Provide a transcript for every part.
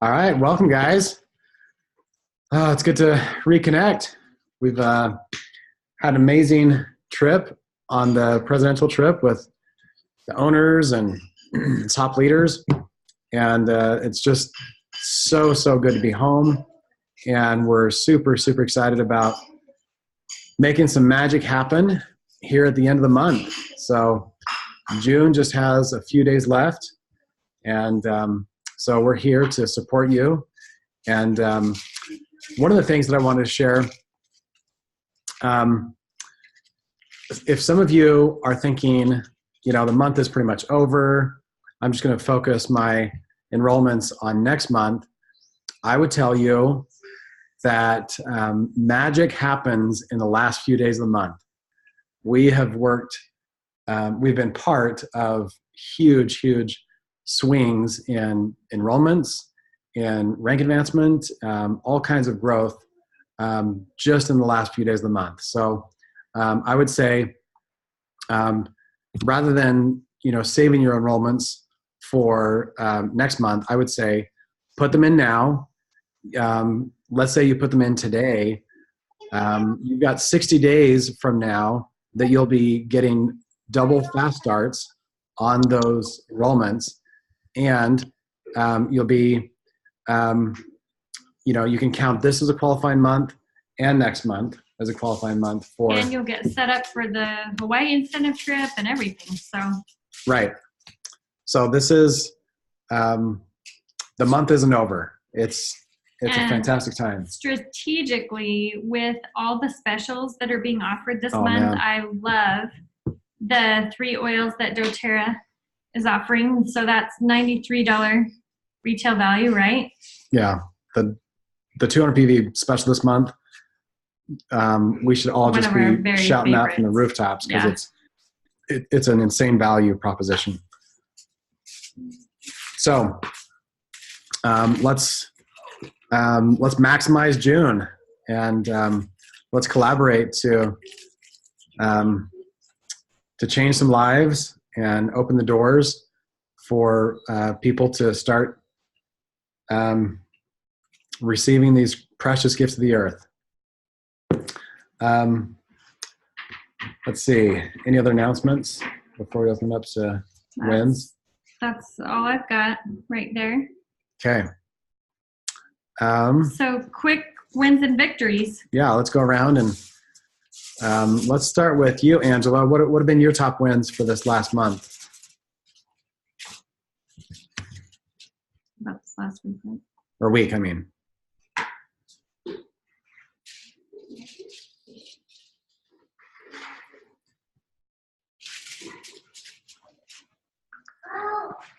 All right, welcome, guys. It's good to reconnect. We've had an amazing trip on the presidential trip with the owners and top leaders, and it's just so good to be home. And we're super excited about making some magic happen here at the end of the month. So June just has a few days left, and so we're here to support you. And one of the things that I wanted to share, if some of you are thinking, the month is pretty much over, I'm just going to focus my enrollments on next month, I would tell you that magic happens in the last few days of the month. We have worked, we've been part of huge swings in enrollments, in rank advancement, all kinds of growth just in the last few days of the month. So I would say rather than saving your enrollments for next month, I would say put them in now. Let's say you put them in today. You've got 60 days from now that you'll be getting double fast starts on those enrollments, and you'll be you can count this as a qualifying month and next month as a qualifying month for. And you'll get set up for the Hawaii incentive trip and everything. So. Right. So this is the month isn't over. It's a fantastic time. Strategically, with all the specials that are being offered this month, man. I love the 3 oils that doTERRA is offering. So that's $93 retail value, right? Yeah. The 200 PV special this month, we should all just be shouting that from the rooftops because it's an insane value proposition. So let's maximize June, and let's collaborate to change some lives and open the doors for people to start receiving these precious gifts of the earth. Let's see. Any other announcements before we open up to wins? That's all I've got right there. Okay. So quick wins and victories. Yeah, let's go around and let's start with you, Angela. What have been your top wins for this last month? About this last week, right? Or week, I mean.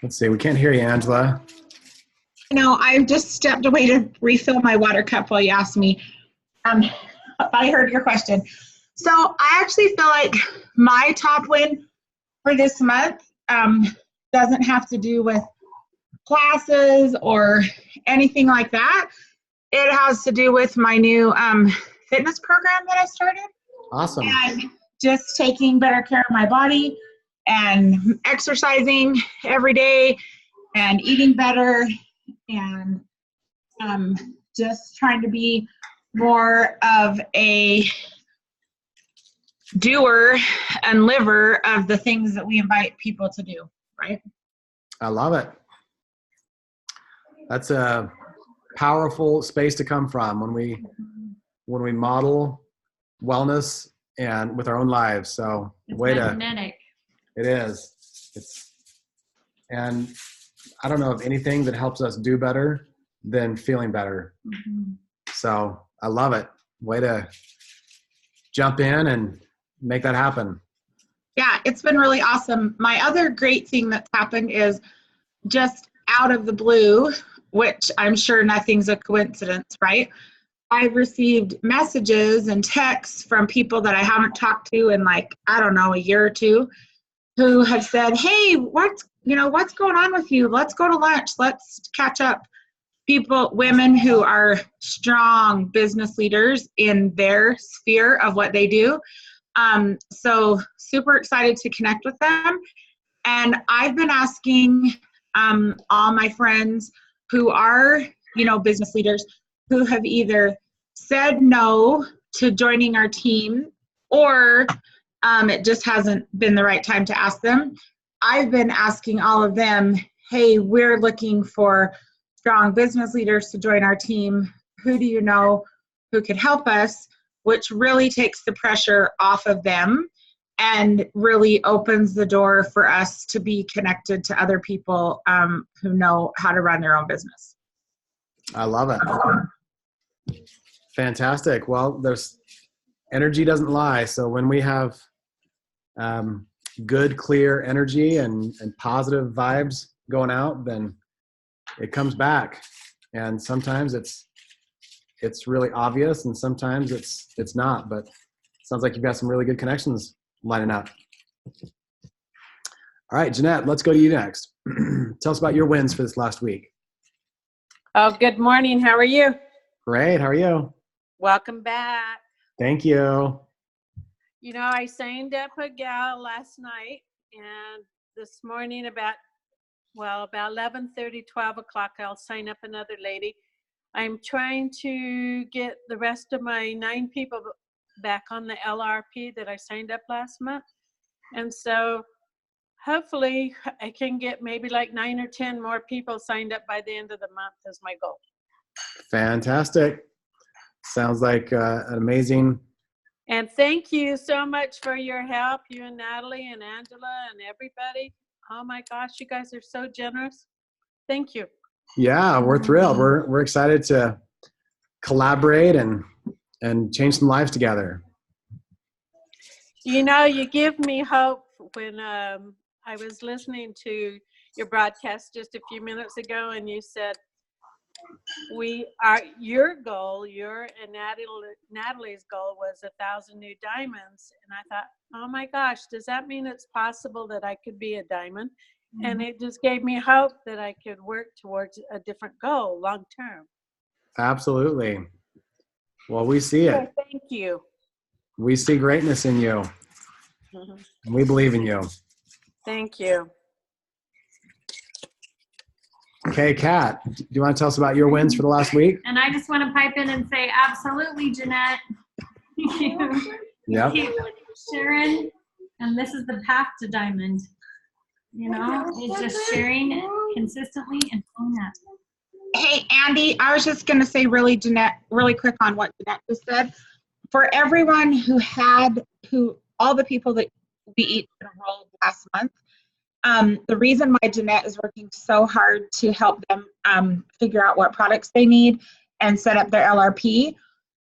Let's see. We can't hear you, Angela. No, I just stepped away to refill my water cup while you asked me. But I heard your question. So I actually feel like my top win for this month doesn't have to do with classes or anything like that. It has to do with my new fitness program that I started. Awesome. And just taking better care of my body and exercising every day and eating better and just trying to be more of a doer and liver of the things that we invite people to do, right? I love it. That's a powerful space to come from when we model wellness and with our own lives. So it's magnetic. It is. And I don't know of anything that helps us do better than feeling better. Mm-hmm. So I love it. Way to jump in and make that happen. Yeah, it's been really awesome. My other great thing that's happened is just out of the blue, which I'm sure nothing's a coincidence, right? I've received messages and texts from people that I haven't talked to in a year or two, who have said, hey, what's going on with you? Let's go to lunch. Let's catch up. Women who are strong business leaders in their sphere of what they do. So super excited to connect with them. And I've been asking all my friends who are, business leaders who have either said no to joining our team, or it just hasn't been the right time to ask them. I've been asking all of them, hey, we're looking for strong business leaders to join our team. Who do you know who could help us? Which really takes the pressure off of them and really opens the door for us to be connected to other people who know how to run their own business. I love it. Fantastic. Well, there's energy doesn't lie. So when we have good, clear energy and positive vibes going out, then it comes back. And sometimes it's really obvious, and sometimes it's not. But it sounds like you've got some really good connections lining up. All right, Jeanette, let's go to you next. Tell us about your wins for this last week. Oh, good morning. How are you? Great. How are you? Welcome back. Thank you. I signed up a gal last night, and this morning about 11:30, 12 o'clock, I'll sign up another lady. I'm trying to get the rest of my 9 people back on the LRP that I signed up last month. And so hopefully I can get maybe like 9 or 10 more people signed up by the end of the month is my goal. Fantastic. Sounds like an amazing. And thank you so much for your help, you and Natalie and Angela and everybody. Oh my gosh, you guys are so generous. Thank you. Yeah, we're thrilled. We're excited to collaborate and change some lives together. You give me hope when I was listening to your broadcast just a few minutes ago, and you said your goal, your and Natalie's goal was 1,000 new diamonds. And I thought, oh my gosh, does that mean it's possible that I could be a diamond? Mm-hmm. And it just gave me hope that I could work towards a different goal long term. Absolutely. Well, we see it. So thank you. We see greatness in you. Mm-hmm. And we believe in you. Thank you. Okay, Kat, do you want to tell us about your wins for the last week? And I just want to pipe in and say, absolutely, Jeanette. Yep. Keep sharing, and this is the path to diamond. It's just sharing consistently and pulling up. Hey, Andy, I was just going to say really quick on what Jeanette just said. For everyone all the people that we each enrolled last month, the reason why Jeanette is working so hard to help them figure out what products they need and set up their LRP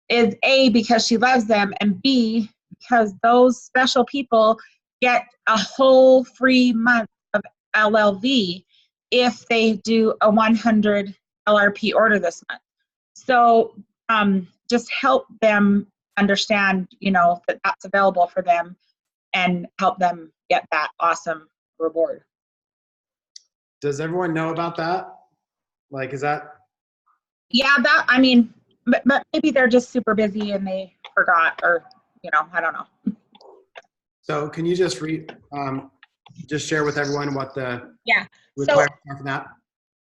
is A, because she loves them, and B, because those special people get a whole free month of LLV if they do a 100 LRP order this month. So just help them understand, that that's available for them and help them get that awesome reward. Does everyone know about that? Like, is that? Yeah, but maybe they're just super busy and they forgot, or, I don't know. So can you just just share with everyone what the requirements are for that?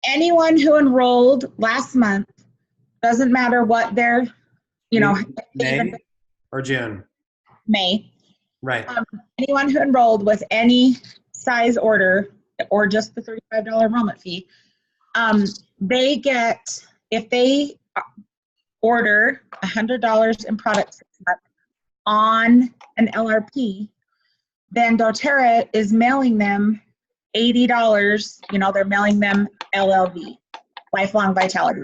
Anyone who enrolled last month, doesn't matter what their, May or June? May. Right. Anyone who enrolled with any size order or just the $35 enrollment fee, they get, if they order $100 in products on an LRP, then doTERRA is mailing them $80, they're mailing them LLV, Lifelong Vitality.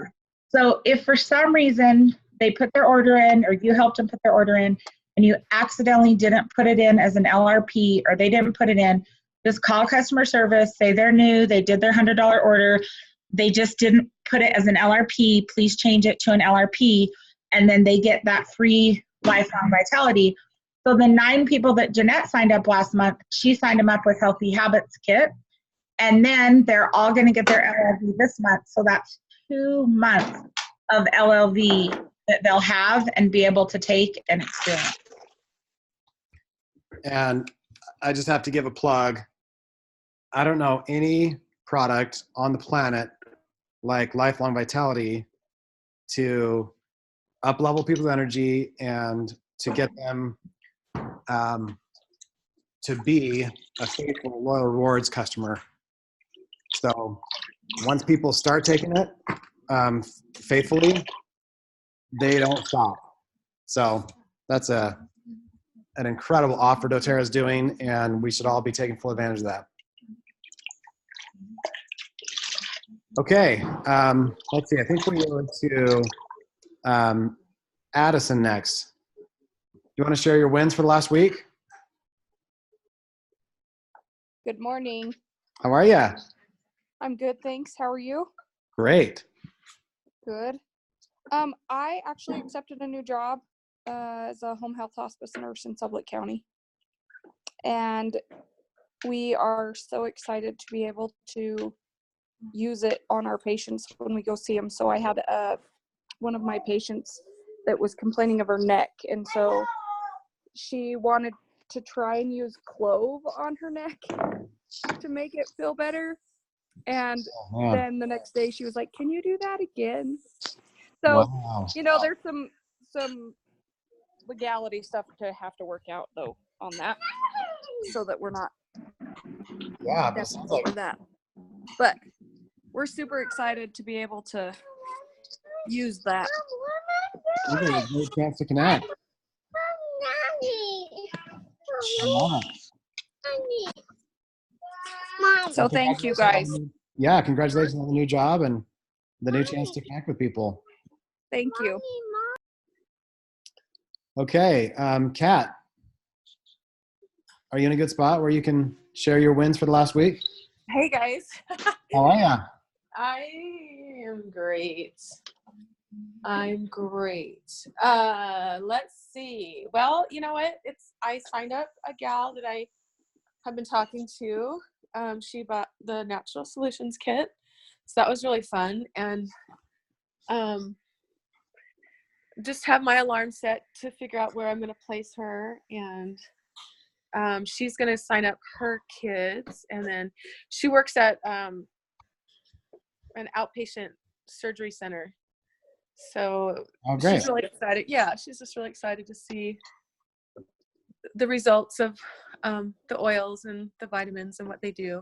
So if for some reason they put their order in, or you helped them put their order in, and you accidentally didn't put it in as an LRP, or they didn't put it in, just call customer service, say they're new, they did their $100 order, they just didn't put it as an LRP, please change it to an LRP, and then they get that free Lifelong Vitality. So the 9 people that Jeanette signed up last month, she signed them up with Healthy Habits Kit, and then they're all going to get their LLV this month. So that's 2 months of LLV that they'll have and be able to take and experience. And I just have to give a plug. I don't know any product on the planet like Lifelong Vitality to up-level people's energy and to get them to be a faithful, loyal rewards customer. So once people start taking it faithfully, they don't stop. So that's an incredible offer doTERRA is doing, and we should all be taking full advantage of that. Okay, let's see. I think we go to Addison next. You want to share your wins for the last week? Good morning. How are you? I'm good, thanks. How are you? Great. Good. I actually accepted a new job as a home health hospice nurse in Sublette County. And we are so excited to be able to use it on our patients when we go see them. So I had one of my patients that was complaining of her neck. And so she wanted to try and use clove on her neck to make it feel better. And then the next day she was like, can you do that again? So, there's some legality stuff to have to work out though on that, so that we're not stepping over that. But we're super excited to be able to use that. Okay, a great chance to connect. So thank you guys. Yeah, congratulations on the new job and the new chance to connect with people. Thank you. Okay, Kat, are you in a good spot where you can share your wins for the last week? Hey guys. How are you? I am great. I'm great. Let's see. Well, you know what? I signed up a gal that I have been talking to. She bought the Natural Solutions kit. So that was really fun. And just have my alarm set to figure out where I'm going to place her. And she's going to sign up her kids. And then she works at an outpatient surgery center. So she's really excited. Yeah, she's just really excited to see the results of the oils and the vitamins and what they do.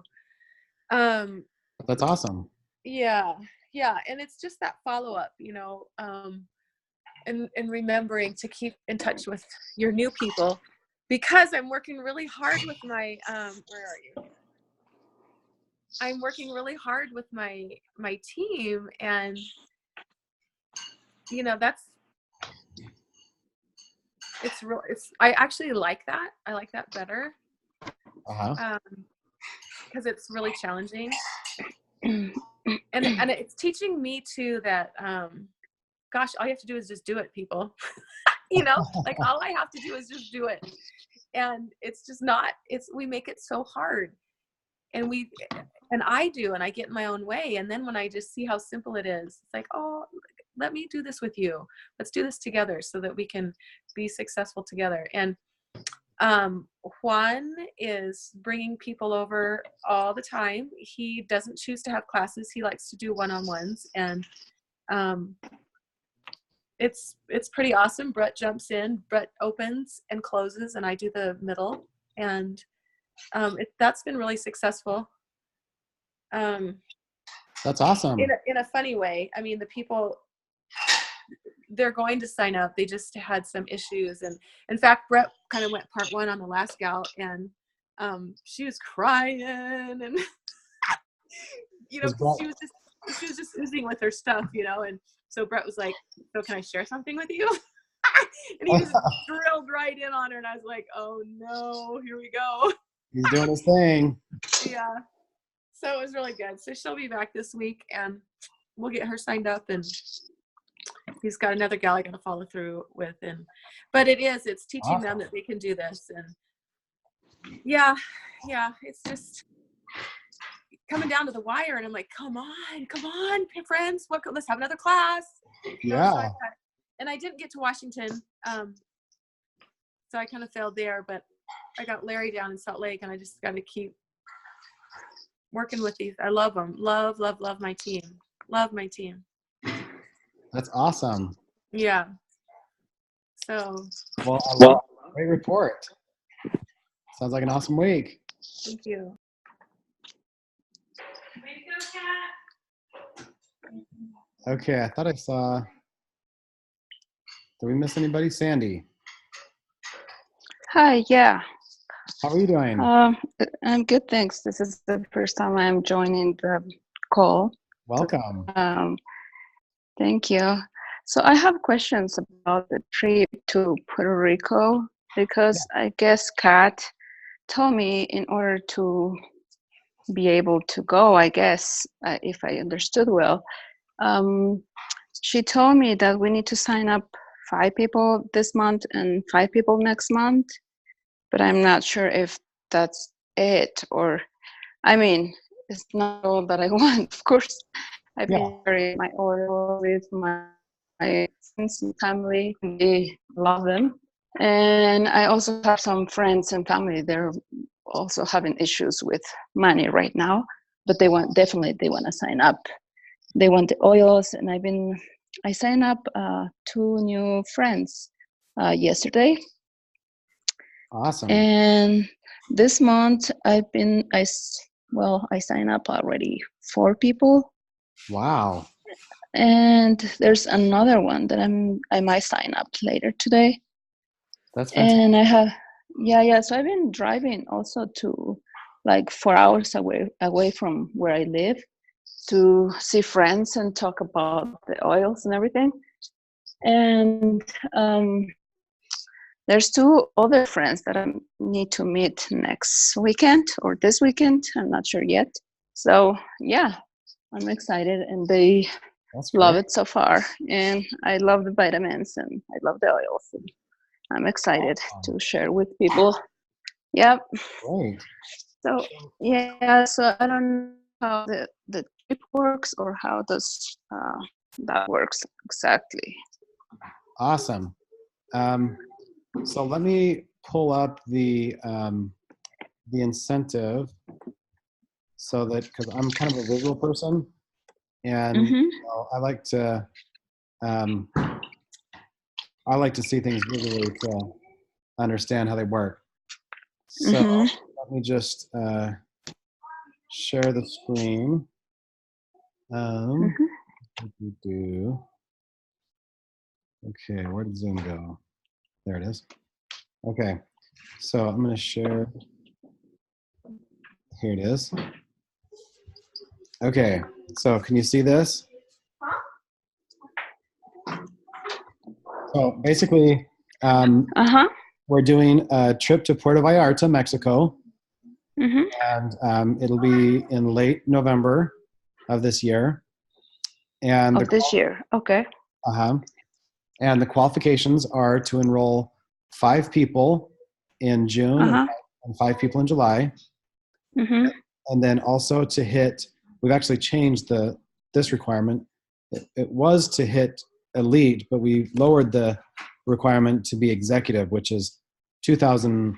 That's awesome. Yeah. And it's just that follow-up, and remembering to keep in touch with your new people, because I'm working really hard with my, where are you? I'm working really hard with my team, and I actually like that. I like that better. Because it's really challenging. And it's teaching me too that, gosh, all you have to do is just do it, people. Like all I have to do is just do it. And it's just not, we make it so hard. And I get in my own way. And then when I just see how simple it is, it's like, oh, let me do this with you. Let's do this together so that we can be successful together. And Juan is bringing people over all the time. He doesn't choose to have classes. He likes to do one-on-ones, and it's pretty awesome. Brett jumps in, Brett opens and closes, and I do the middle, and that's been really successful. That's awesome. In a funny way. I mean, the people, they're going to sign up. They just had some issues. And in fact, Brett kind of went part one on the last gal, and she was crying, and she was just oozing with her stuff, and so Brett was like, so can I share something with you? And he just drilled right in on her, and I was like, oh no, here we go. He's doing his thing. Yeah. So it was really good. So she'll be back this week, and we'll get her signed up, and he's got another gal I got to follow through with. But it's teaching them that they can do this. And yeah, it's just coming down to the wire, and I'm like, come on, friends, let's have another class. Yeah. And I didn't get to Washington, so I kind of failed there, but I got Larry down in Salt Lake, and I just got to keep working with these. I love them. Love my team. Love my team. That's awesome. Yeah. So Well, great report. Sounds like an awesome week. thank you. Way to go, Kat. Okay, I thought I saw. Did we miss anybody? Sandy, Hi, yeah. how are you doing? I'm good, thanks. This is the first time I'm joining the call. Welcome. Thank you. So I have questions about the trip to Puerto Rico because I guess Kat told me in order to be able to go, I guess, if I understood well, she told me that we need to sign up 5 people this month and 5 people next month, but I'm not sure if that's it, or I mean, it's not all that I want. Of course, I've been sharing my oil with my friends and family. They love them, and I also have some friends and family. They're also having issues with money right now, but they want to sign up. They want the oils, and I signed up 2 new friends yesterday. Awesome. And this month I signed up already 4 people. Wow. And there's another one that I might sign up later today. That's fantastic. And I have so I've been driving also to like 4 hours away from where I live to see friends and talk about the oils and everything. And there's 2 other friends that I need to meet next weekend or this weekend. I'm not sure yet. So yeah, I'm excited, and they love it so far. And I love the vitamins and I love the oils. And I'm excited to share with people. Yep. Great. So yeah, so I don't know how the trip works or how does that works exactly. Awesome. So let me pull up the incentive, so that, because I'm kind of a visual person, and I like to see things visually to understand how they work. So let me just share the screen. Okay, where did Zoom go? There it is. Okay, so I'm going to share. Here it is. Okay, so can you see this? So basically, we're doing a trip to Puerto Vallarta, Mexico, and it'll be in late November of this year. And okay. And the qualifications are to enroll 5 people in June and 5 people in July. And then also to hit, we've actually changed this requirement. It was to hit elite, but we lowered the requirement to be executive, which is 2,000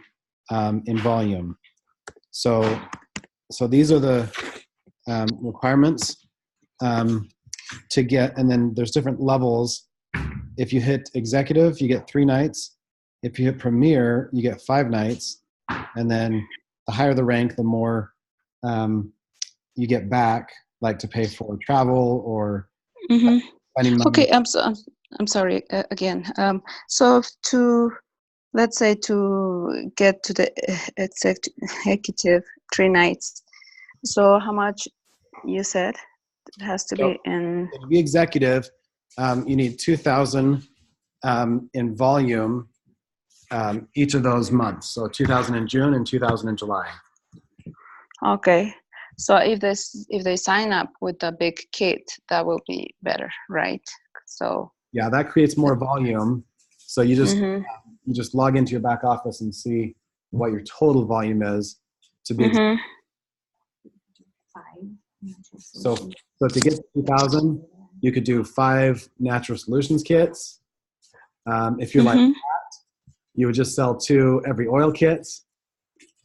in volume. So these are the requirements to get, and then there's different levels. If you hit executive, you get 3 nights. If you hit premier, you get 5 nights. And then the higher the rank, the more you get back, like to pay for travel or spending money. Okay, I'm sorry again. So let's say to get to the executive 3 nights. So how much you said it has to be in? To be executive, you need 2,000 in volume each of those months. So 2,000 in June and 2,000 in July. Okay. So if they sign up with a big kit, that will be better, right? So yeah, that creates more volume. So you just log into your back office and see what your total volume is to be. So to get to 2,000, you could do 5 natural solutions kits. If you're like that, you would just sell 2 every oil kits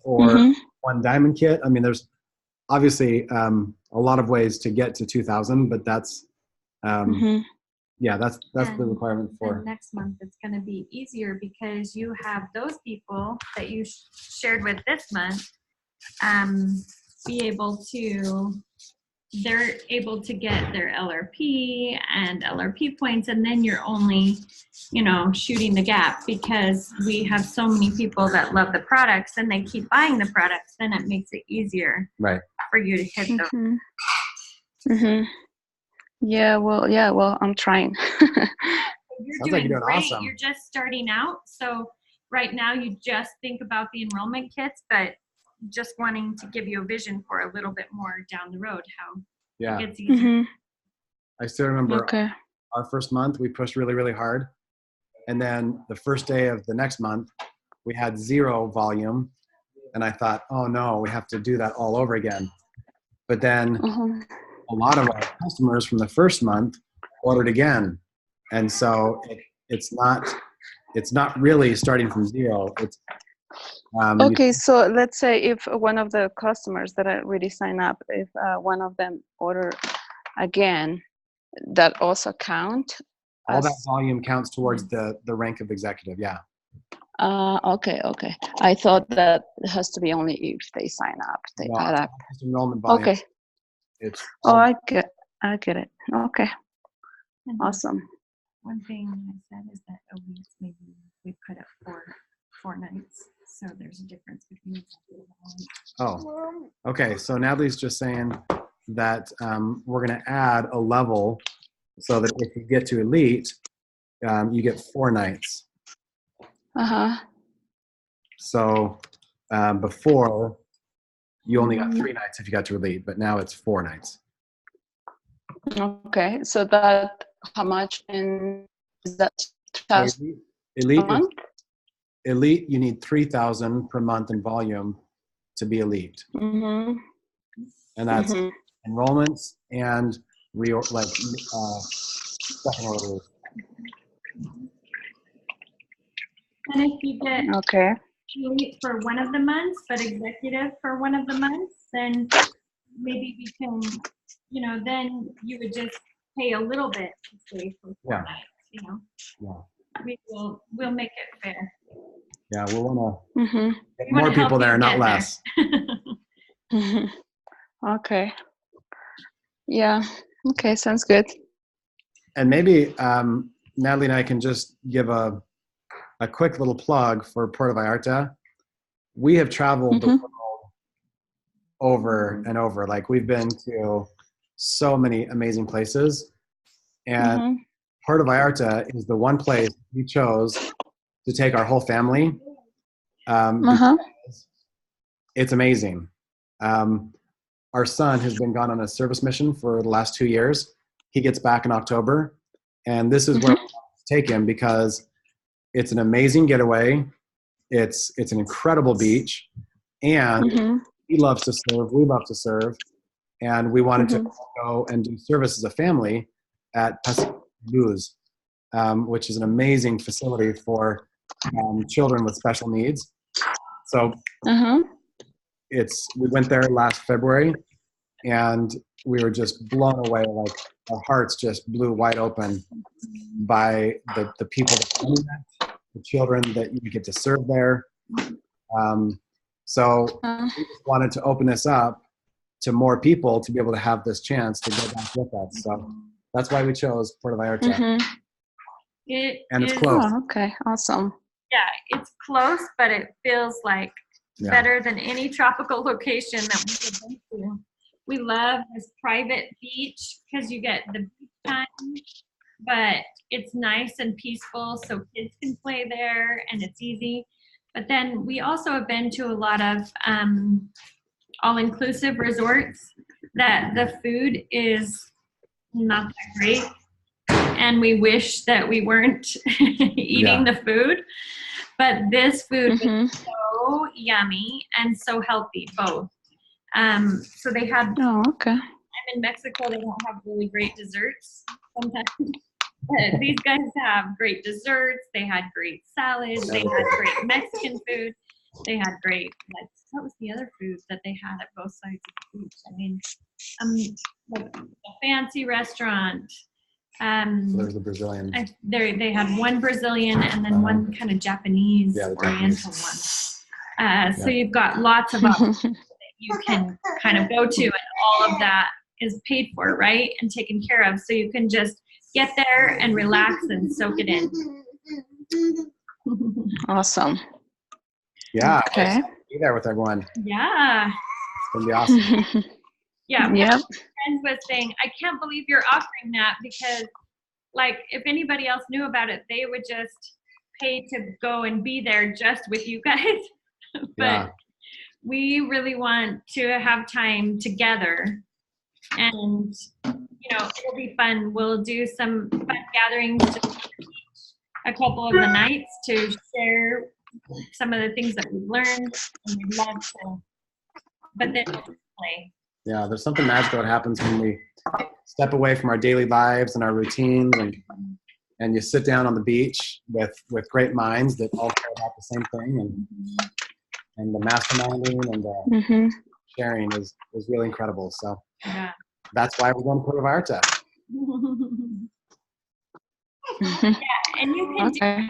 or 1 diamond kit. I mean, there's obviously a lot of ways to get to 2,000, but that's yeah, that's the And requirement for. then next month it's going to be easier because you have those people that you shared with this month be able to, they're able to get their LRP and LRP points, and then you're only, you know, shooting the gap because we have so many people that love the products and they keep buying the products. Then it makes it easier Right. for you to hit those. Yeah, well, I'm trying. You're Sounds like doing you're doing great. awesome. You're just starting out. So right now you just think about the enrollment kits, but just wanting to give you a vision for a little bit more down the road, how Yeah. it gets easier. I still remember Okay. our first month, we pushed really, really hard. And then the first day of the next month, we had 0 volume. And I thought, oh no, we have to do that all over again. But then a lot of our customers from the first month ordered again. And so it's not really starting from 0. It's Okay, so let's say if one of the customers that already sign up, if one of them order again, that also count? all that volume counts towards the rank of executive. Yeah. Okay. I thought that it has to be only if they sign up. They No, add up. it's enrollment volume. Okay. It's Oh, I get it. Okay. And Awesome. one thing I said is that a week, maybe we put up four nights. So there's a difference between. Oh, okay. So Natalie's just saying that we're going to add a level so that if you get to elite, you get 4 nights. So before, you only got 3 nights if you got to elite, but now it's 4 nights. Okay, so that how much is that? 2,000 Elite, a month? elite, you need 3,000 per month in volume to be elite, and that's enrollments and second orders. And if you get Okay. elite for one of the months, but executive for one of the months, then maybe we can, you know, then you would just pay a little bit to stay for 4 nights, you know. Yeah. We'll make it fair. Yeah, we'll want to get We wanna more people help there, you not get less. Okay. Yeah. Okay, sounds good. And maybe Natalie and I can just give a quick little plug for Puerto Vallarta. We have traveled the world over and over. Like, we've been to so many amazing places. And Puerto Vallarta is the one place we chose to take our whole family. Because it's amazing. Our son has been gone on a service mission for the last 2 years. He gets back in October. And this is where we take him because it's an amazing getaway. It's an incredible beach, and he loves to serve. We love to serve, and we wanted to go and do service as a family at Pacific Luz, which is an amazing facility for children with special needs. So we went there last February, and we were just blown away. Like, our hearts just blew wide open by the people that we met, the children that you get to serve there. So we just wanted to open this up to more people to be able to have this chance to go back with us. So that's why we chose Puerto Vallarta. And it's close. Oh, okay, awesome. Yeah, it's close, but it feels like better than any tropical location that we've been to. We love this private beach because you get the beach time, but it's nice and peaceful so kids can play there and it's easy. But then we also have been to a lot of all-inclusive resorts that the food is not that great. And we wish that we weren't eating the food. But this food is so yummy and so healthy, both. So they have, Oh, okay. I'm in Mexico, they don't have really great desserts sometimes. But these guys have great desserts, they had great salads, they had great Mexican food, they had great what was the other food that they had at both sides of the beach? I mean, like a fancy restaurant. So there's the Brazilian. They had one Brazilian and then one kind of Japanese Yeah, the Oriental Japanese. one. So you've got lots of options that you can kind of go to, and all of that is paid for, right, and taken care of. So you can just get there and relax and soak it in. Awesome. Yeah. Okay. Be there with everyone. Yeah. It's gonna be awesome. Yeah. Yep. My friend was saying, I can't believe you're offering that, because like if anybody else knew about it, they would just pay to go and be there just with you guys. But Yeah. we really want to have time together, and it'll be fun. We'll do some fun gatherings a couple of the nights to share some of the things that we've learned, and we'd love to, but then we'll play. Yeah, there's something magical that happens when we step away from our daily lives and our routines, and you sit down on the beach with great minds that all care about the same thing, and the masterminding and the sharing is really incredible. So Yeah. that's why we're going to Puerto Vallarta. Yeah, and you can Okay.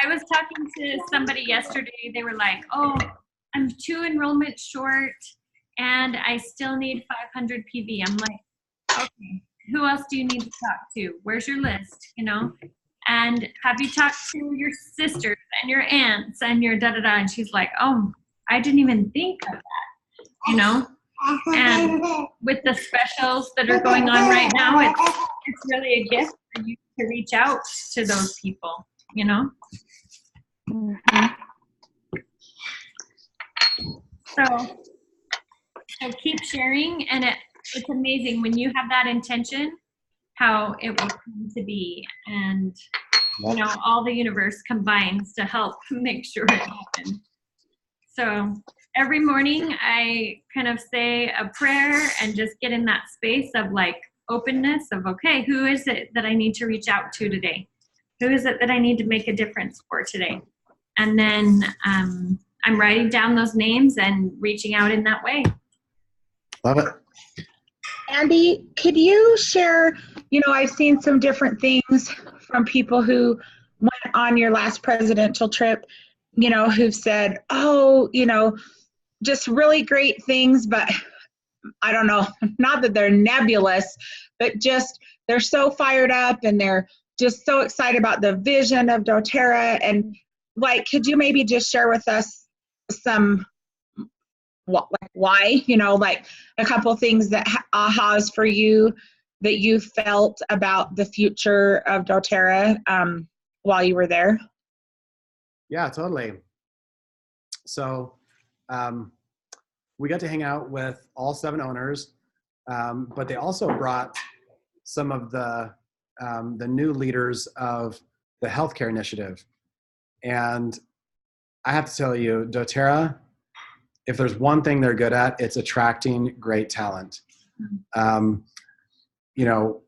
I was talking to somebody yesterday. They were like, "Oh, I'm 2 enrollments short, and I still need 500 PV." I'm like, "Okay, who else do you need to talk to? Where's your list? And have you talked to your sisters and your aunts and your da-da-da?" And she's like, "Oh, I didn't even think of that, And with the specials that are going on right now, it's really a gift for you to reach out to those people, So keep sharing, and it's amazing when you have that intention, how it will come to be, and all the universe combines to help make sure it happens. So every morning I kind of say a prayer and just get in that space of like openness of, okay, who is it that I need to reach out to today? Who is it that I need to make a difference for today? And then I'm writing down those names and reaching out in that way. Love it. Andy, could you share, I've seen some different things from people who went on your last presidential trip, who've said, oh, just really great things, but I don't know, not that they're nebulous, but just they're so fired up and they're just so excited about the vision of doTERRA. And like, could you maybe just share with us some why, like a couple things that ahas for you that you felt about the future of doTERRA while you were there? Yeah, totally. So we got to hang out with all 7 owners, but they also brought some of the new leaders of the healthcare initiative. And I have to tell you, doTERRA, if there's one thing they're good at, it's attracting great talent. Russell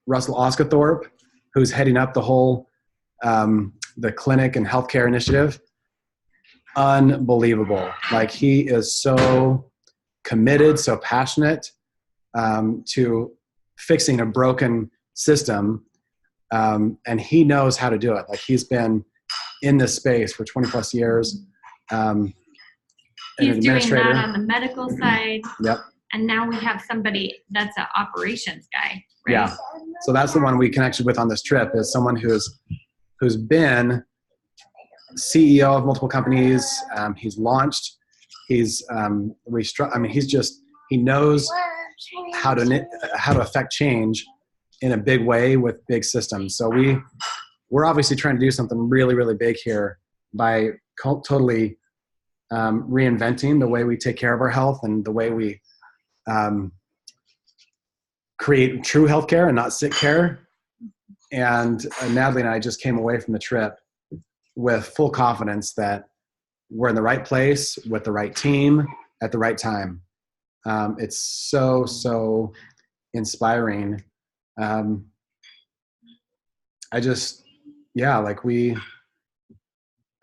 Osgathorpe, who's heading up the whole the clinic and healthcare initiative, unbelievable. Like, he is so committed, so passionate to fixing a broken system, and he knows how to do it. Like, he's been in this space for 20 plus years. He's doing that on the medical side. Yep. And now we have somebody that's an operations guy, right? Yeah. So that's the one we connected with on this trip, is someone who's been CEO of multiple companies. He's launched. He knows how to affect change in a big way with big systems. So we're obviously trying to do something really, really big here by totally reinventing the way we take care of our health and the way we create true healthcare and not sick care. And Natalie and I just came away from the trip with full confidence that we're in the right place with the right team at the right time. It's so inspiring.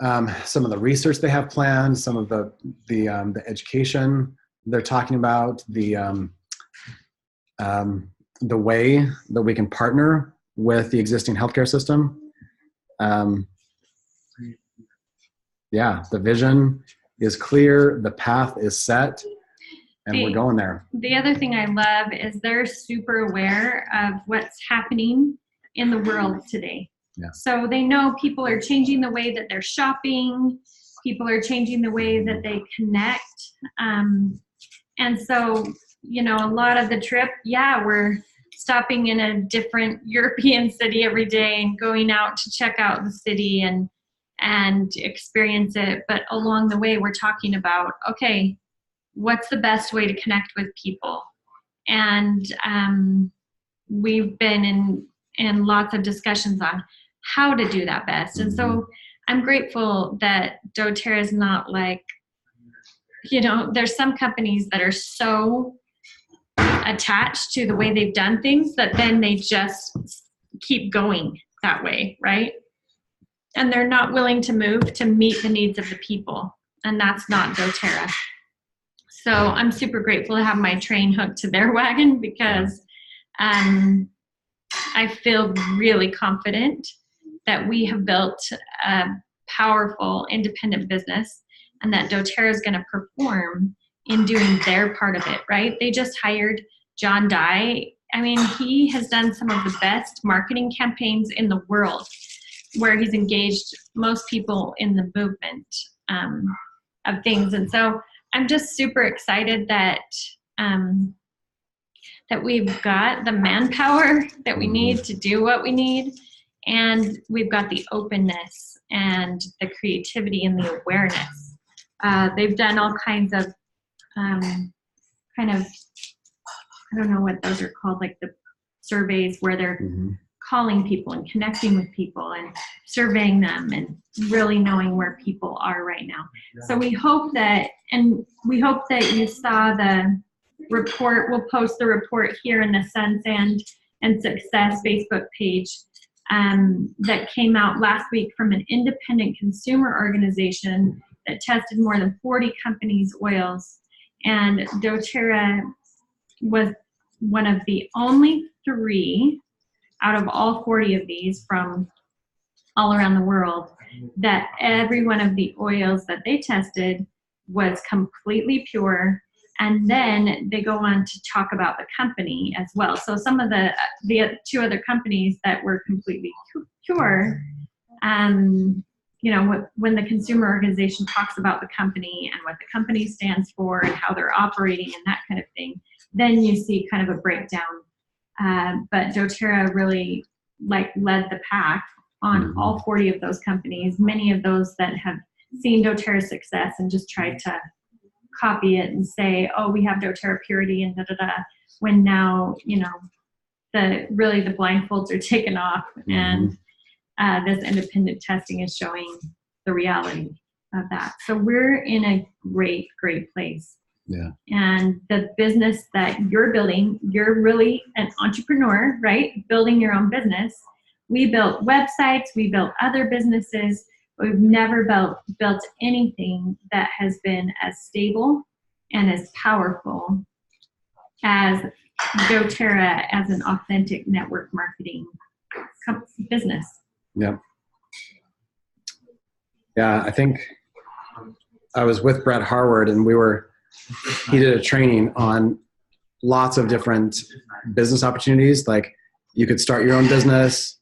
some of the research they have planned, some of the education they're talking about, the way that we can partner with the existing healthcare system. Yeah, the vision is clear, the path is set, and we're going there. The other thing I love is they're super aware of what's happening in the world today. Yeah. So they know people are changing the way that they're shopping, people are changing the way that they connect. And so, you know, a lot of the trip, yeah, we're stopping in a different European city every day and going out to check out the city and experience it. But along the way, we're talking about, okay, what's the best way to connect with people? And we've been in lots of discussions on how to do that best. And so I'm grateful that doTERRA is not like, you know, there's some companies that are so attached to the way they've done things that then they just keep going that way, right? And they're not willing to move to meet the needs of the people. And that's not doTERRA. So I'm super grateful to have my train hooked to their wagon because I feel really confident that we have built a powerful independent business and that doTERRA is going to perform in doing their part of it, right? They just hired John Dye. I mean, he has done some of the best marketing campaigns in the world where he's engaged most people in the movement of things. And so I'm just super excited that that we've got the manpower that we need to do what we need, and we've got the openness and the creativity and the awareness. They've done all kinds of kind of, I don't know what those are called, like the surveys where they're calling people and connecting with people and surveying them and really knowing where people are right now. So we hope that, and we hope that you saw the report. We'll post the report here in the Sun Sand and Success Facebook page that came out last week from an independent consumer organization that tested more than 40 companies' oils. And doTERRA was one of the only 3 out of all 40 of these from all around the world that every one of the oils that they tested was completely pure. And then they go on to talk about the company as well. So some of the 2 other companies that were completely pure, you know, when the consumer organization talks about the company and what the company stands for and how they're operating and that kind of thing, then you see kind of a breakdown. But doTERRA really led the pack on all 40 of those companies, many of those that have seen doTERRA's success and just tried to copy it and say, oh, we have doTERRA Purity and da-da-da, when now, you know, the blindfolds are taken off and this independent testing is showing the reality of that. So we're in a great, great place. Yeah. And the business that you're building, you're really an entrepreneur, right? Building your own business. We built websites, we built other businesses, but we've never built anything that has been as stable and as powerful as doTERRA as an authentic network marketing business. Yeah. Yeah, I think I was with Brett Harward and he did a training on lots of different business opportunities. Like you could start your own business,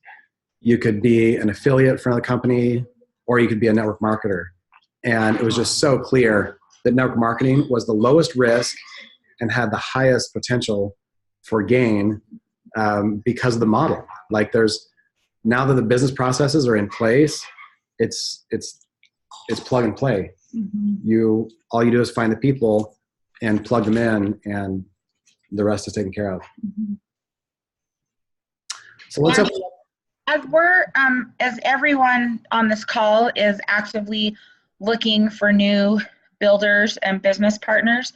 you could be an affiliate for another company, or you could be a network marketer. And it was just so clear that network marketing was the lowest risk and had the highest potential for gain because of the model. Like now that the business processes are in place, it's plug and play. All you do is find the people and plug them in, and the rest is taken care of. So what's up? As everyone on this call is actively looking for new builders and business partners,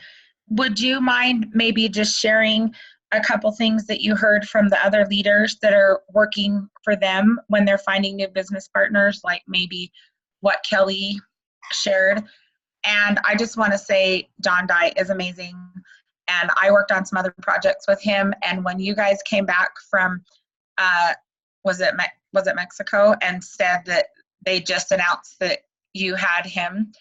would you mind maybe just sharing a couple things that you heard from the other leaders that are working for them when they're finding new business partners, like maybe what Kelly shared. And I just want to say John Dye is amazing. And I worked on some other projects with him. And when you guys came back from, was it Mexico, and said that they just announced that you had him,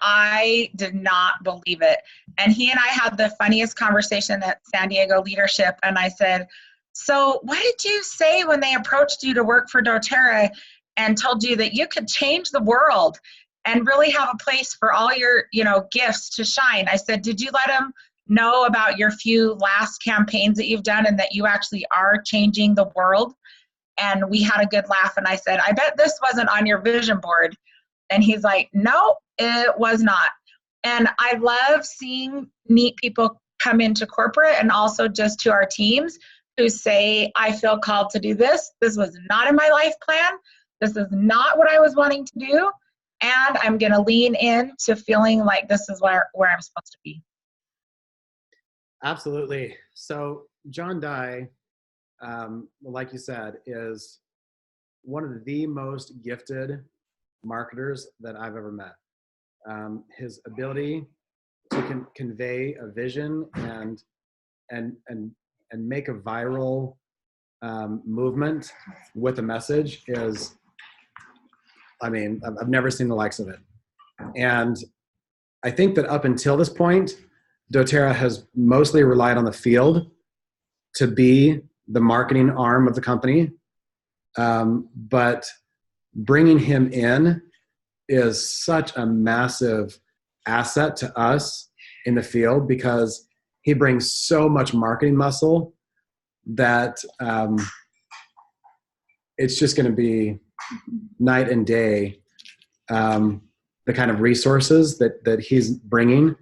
I did not believe it. And he and I had the funniest conversation at San Diego Leadership. And I said, so what did you say when they approached you to work for doTERRA and told you that you could change the world and really have a place for all your, gifts to shine? I said, did you let them know about your few last campaigns that you've done and that you actually are changing the world? And we had a good laugh. And I said, I bet this wasn't on your vision board. And he's like, no, it was not. And I love seeing neat people come into corporate and also just to our teams who say, I feel called to do this. This was not in my life plan. This is not what I was wanting to do. And I'm going to lean in to feeling like this is where I'm supposed to be. Absolutely. So John Dye, like you said, is one of the most gifted marketers that I've ever met. His ability to convey a vision and make a viral movement with a message is, I mean, I've never seen the likes of it. And I think that up until this point, doTERRA has mostly relied on the field to be the marketing arm of the company. But bringing him in is such a massive asset to us in the field because he brings so much marketing muscle that it's just going to be night and day, the kind of resources that he's bringing.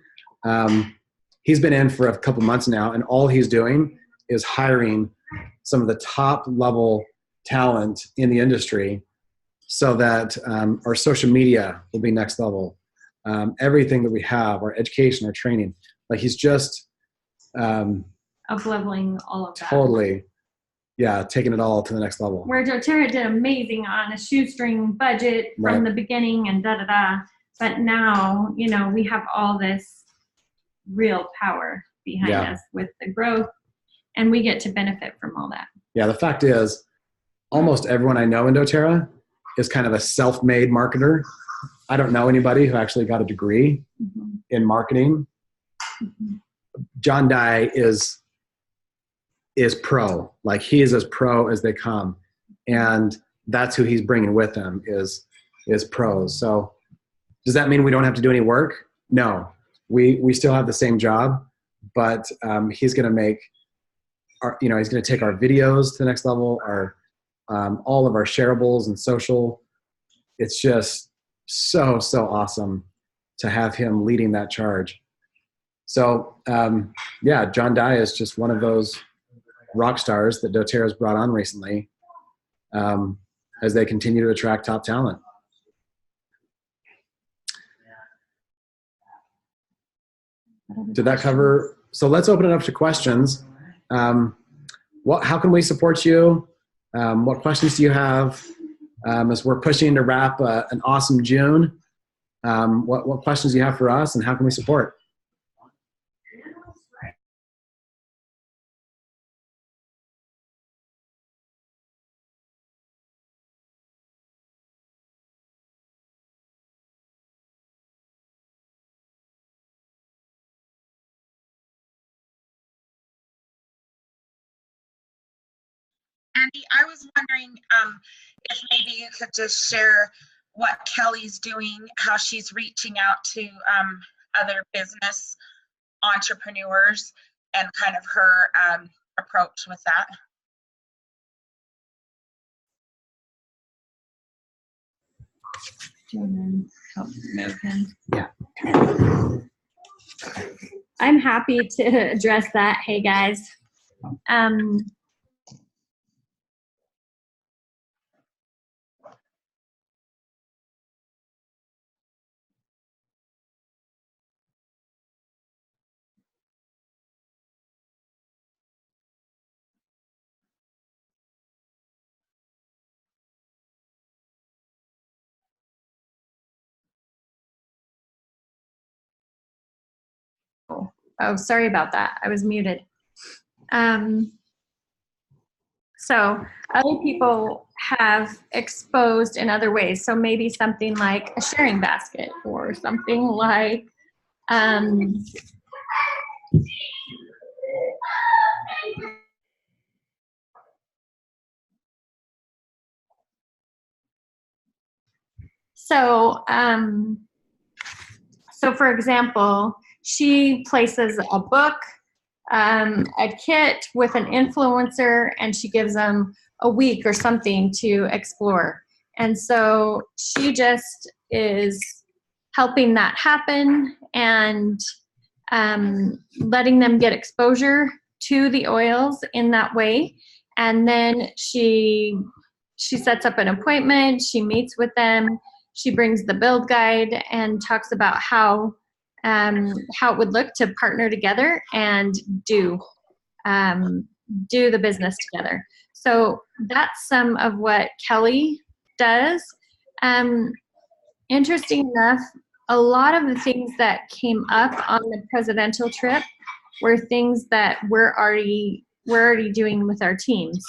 He's been in for a couple months now, and all he's doing is hiring some of the top level talent in the industry so that our social media will be next level. Everything that we have, our education, our training, like he's just up-leveling all of that. Totally, yeah, taking it all to the next level. Where doTERRA did amazing on a shoestring budget from the beginning and da-da-da. But now, we have all this real power behind us with the growth, and we get to benefit from all that. Yeah, the fact is, almost everyone I know in doTERRA is kind of a self-made marketer. I don't know anybody who actually got a degree in marketing. John Dye is pro. Like, he is as pro as they come. And that's who he's bringing with him is pros. So does that mean we don't have to do any work? No, we still have the same job, but he's going to make he's going to take our videos to the next level, all of our shareables and social. It's just so awesome to have him leading that charge. So John Dye is just one of those rock stars that doTERRA's brought on recently as they continue to attract top talent. Did that cover? So let's open it up to questions. How can we support you? What questions do you have? As we're pushing to wrap an awesome June, what questions do you have for us, and how can we support? Andy, I was wondering if maybe you could just share what Kelly's doing, how she's reaching out to other business entrepreneurs, and kind of her approach with that. Do you want to help move him? Yeah. I'm happy to address that. Hey, guys. Oh, sorry about that. I was muted. So other people have exposed in other ways. So maybe something like a sharing basket or something like, so for example, she places a book, a kit with an influencer, and she gives them a week or something to explore. And so she just is helping that happen and letting them get exposure to the oils in that way. And then she sets up an appointment, she meets with them, she brings the build guide and talks about how it would look to partner together and do the business together. So that's some of what Kelly does. Interesting enough, a lot of the things that came up on the presidential trip were things that we're already doing with our teams.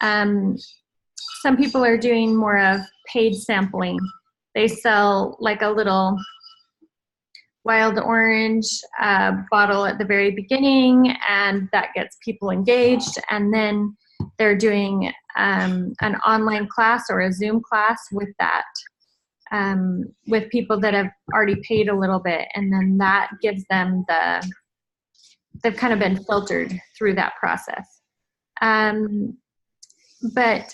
Some people are doing more of paid sampling. They sell like a little wild orange bottle at the very beginning, and that gets people engaged. And then they're doing an online class or a Zoom class with that, with people that have already paid a little bit. And then that gives them they've kind of been filtered through that process. But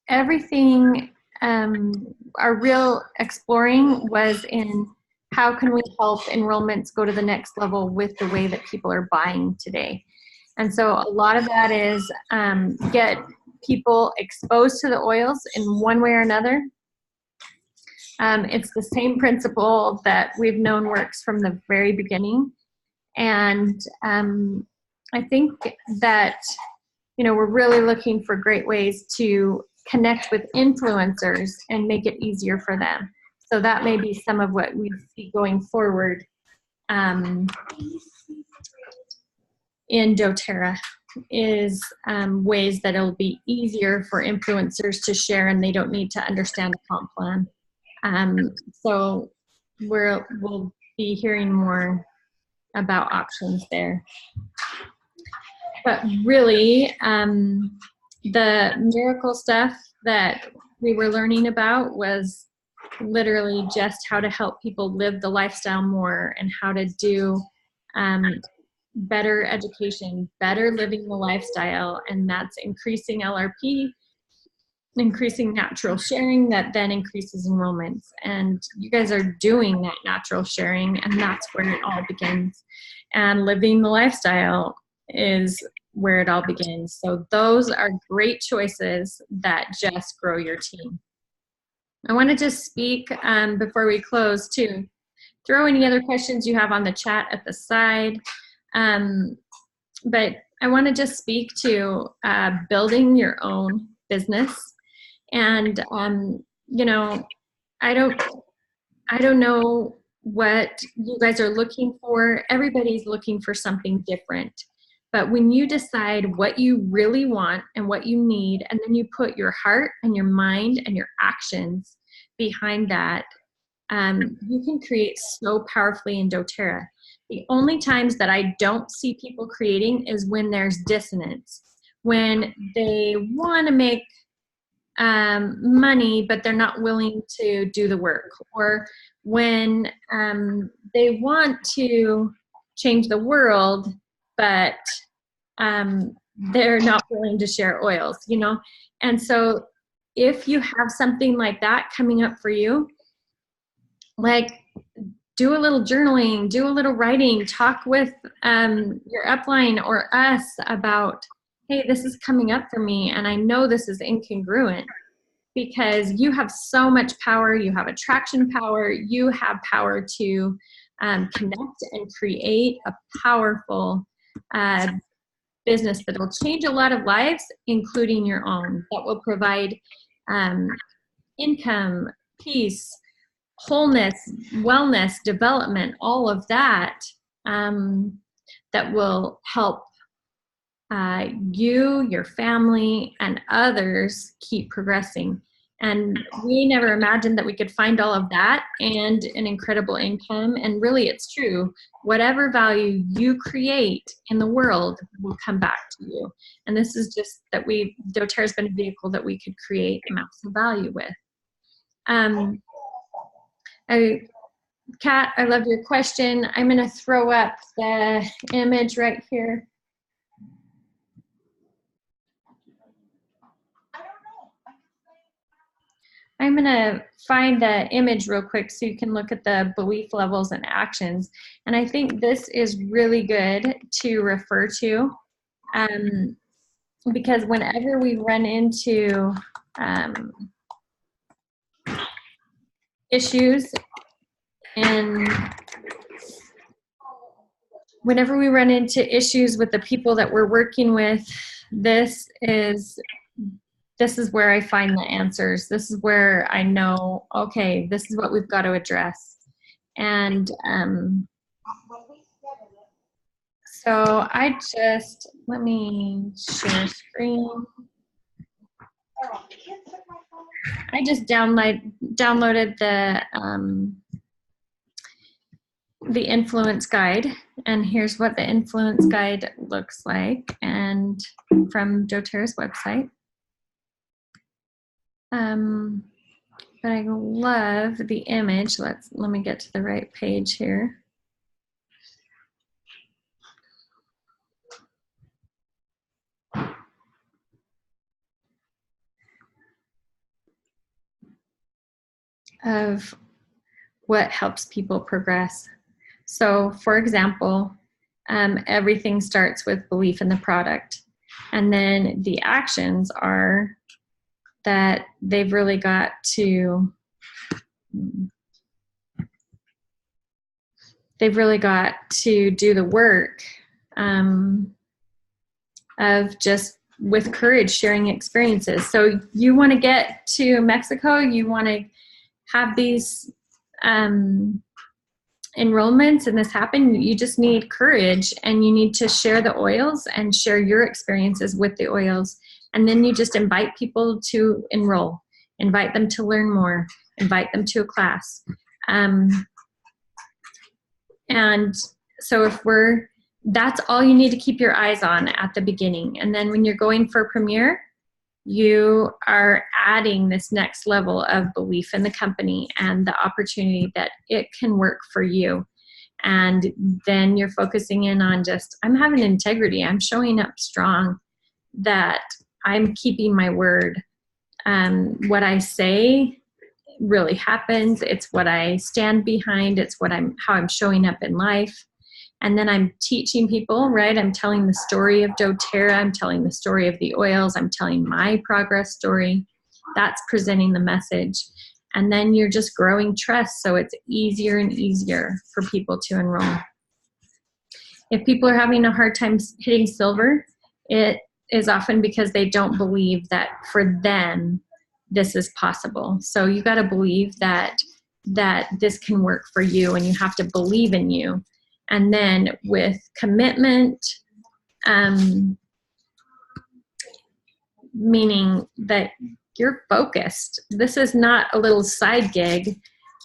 everything, our real exploring was in how can we help enrollments go to the next level with the way that people are buying today. And so a lot of that is get people exposed to the oils in one way or another. It's the same principle that we've known works from the very beginning. And I think that, we're really looking for great ways to connect with influencers and make it easier for them. So that may be some of what we see going forward in doTERRA is ways that it'll be easier for influencers to share and they don't need to understand a comp plan. So we'll be hearing more about options there. But really, the miracle stuff that we were learning about was literally just how to help people live the lifestyle more and how to do better education, better living the lifestyle, and that's increasing LRP, increasing natural sharing, that then increases enrollments. And you guys are doing that natural sharing, and that's where it all begins. And living the lifestyle is where it all begins. So those are great choices that just grow your team. I want to just speak before we close too. Throw any other questions you have on the chat at the side. But I want to just speak to building your own business. And I don't know what you guys are looking for. Everybody's looking for something different. But when you decide what you really want and what you need, and then you put your heart and your mind and your actions behind that, you can create so powerfully in doTERRA. The only times that I don't see people creating is when there's dissonance, when they want to make money, but they're not willing to do the work, or when they want to change the world, but they're not willing to share oils, And so if you have something like that coming up for you, like do a little journaling, do a little writing, talk with your upline or us about, hey, this is coming up for me, and I know this is incongruent, because you have so much power. You have attraction power. You have power to connect and create a powerful business that will change a lot of lives, including your own, that will provide income, peace, wholeness, wellness, development, all of that that will help you, your family, and others keep progressing. And we never imagined that we could find all of that and an incredible income. And really, it's true. Whatever value you create in the world will come back to you. And this is just that doTERRA has been a vehicle that we could create amounts of value with. Kat, I love your question. I'm going to throw up the image right here. I'm going to find the image real quick so you can look at the belief levels and actions. And I think this is really good to refer to because whenever we run into issues and whenever we run into issues with the people that we're working with, this is where I find the answers. This is where I know, okay, this is what we've got to address. And so let me share screen. I just downloaded the influence guide, and here's what the influence guide looks like, and from doTERRA's website. But I love the image. Let me get to the right page here. Of what helps people progress. So, for example, everything starts with belief in the product, and then the actions are that they've really got to do the work of just with courage sharing experiences. So you want to get to Mexico, you want to have these enrollments and this happen, you just need courage, and you need to share the oils and share your experiences with the oils. And then you just invite people to enroll, invite them to learn more, invite them to a class. And so that's all you need to keep your eyes on at the beginning. And then when you're going for Premier, you are adding this next level of belief in the company and the opportunity that it can work for you. And then you're focusing in on just, I'm having integrity, I'm showing up strong, that I'm keeping my word. What I say really happens. It's what I stand behind. It's how I'm showing up in life. And then I'm teaching people, right? I'm telling the story of doTERRA. I'm telling the story of the oils. I'm telling my progress story. That's presenting the message. And then you're just growing trust, so it's easier and easier for people to enroll. If people are having a hard time hitting silver, it is often because they don't believe that for them this is possible. So you got to believe that this can work for you, and you have to believe in you. And then with commitment, meaning that you're focused. This is not a little side gig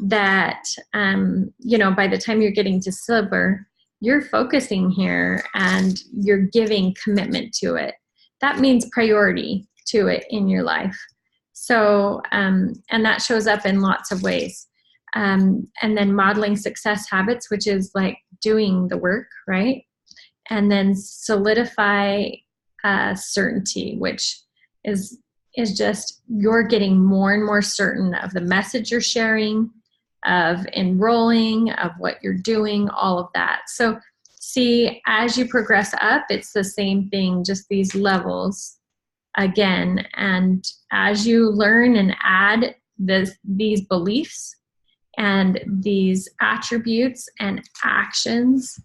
that, by the time you're getting to silver, you're focusing here and you're giving commitment to it. That means priority to it in your life. So, and that shows up in lots of ways. And then modeling success habits, which is like doing the work, right? And then solidify certainty, which is just you're getting more and more certain of the message you're sharing, of enrolling, of what you're doing, all of that. So see, as you progress up, it's the same thing, just these levels again. And as you learn and add these beliefs and these attributes and actions,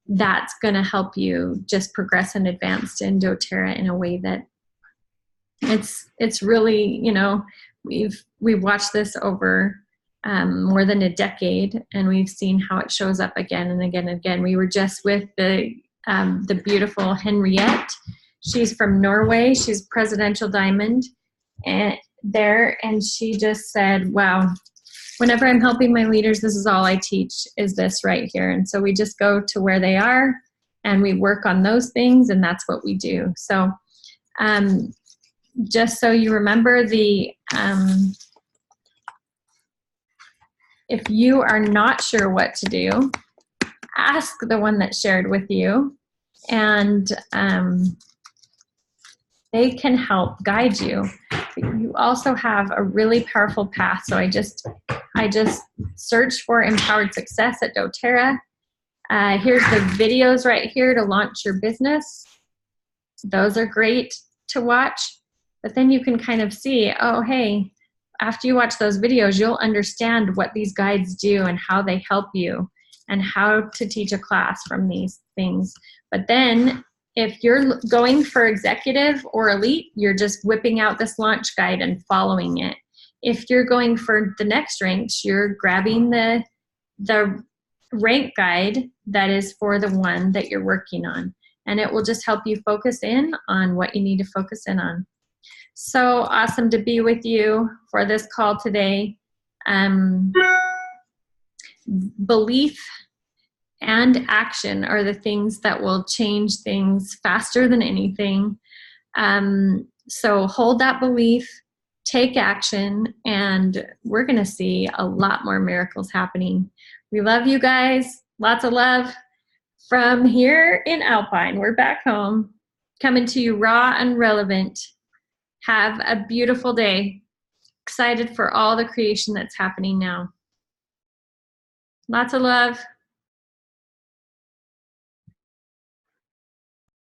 that's going to help you just progress and advance in doTERRA in a way that it's really, we've watched this over more than a decade, and we've seen how it shows up again and again and again. We were just with the beautiful Henriette. She's from Norway. She's Presidential Diamond and she just said, wow, whenever I'm helping my leaders, this is all I teach, is this right here. And so we just go to where they are and we work on those things, and that's what we do. So just so you remember, if you are not sure what to do, ask the one that shared with you, and they can help guide you. You also have a really powerful path. So I just searched for Empowered Success at doTERRA. Here's the videos right here to launch your business. Those are great to watch, but then you can kind of see, oh, hey, after you watch those videos, you'll understand what these guides do and how they help you and how to teach a class from these things. But then if you're going for executive or elite, you're just whipping out this launch guide and following it. If you're going for the next ranks, you're grabbing the rank guide that is for the one that you're working on. And it will just help you focus in on what you need to focus in on. So awesome to be with you for this call today. Belief and action are the things that will change things faster than anything. So hold that belief, take action, and we're going to see a lot more miracles happening. We love you guys. Lots of love from here in Alpine. We're back home, coming to you raw and relevant. Have a beautiful day. Excited for all the creation that's happening now. Lots of love.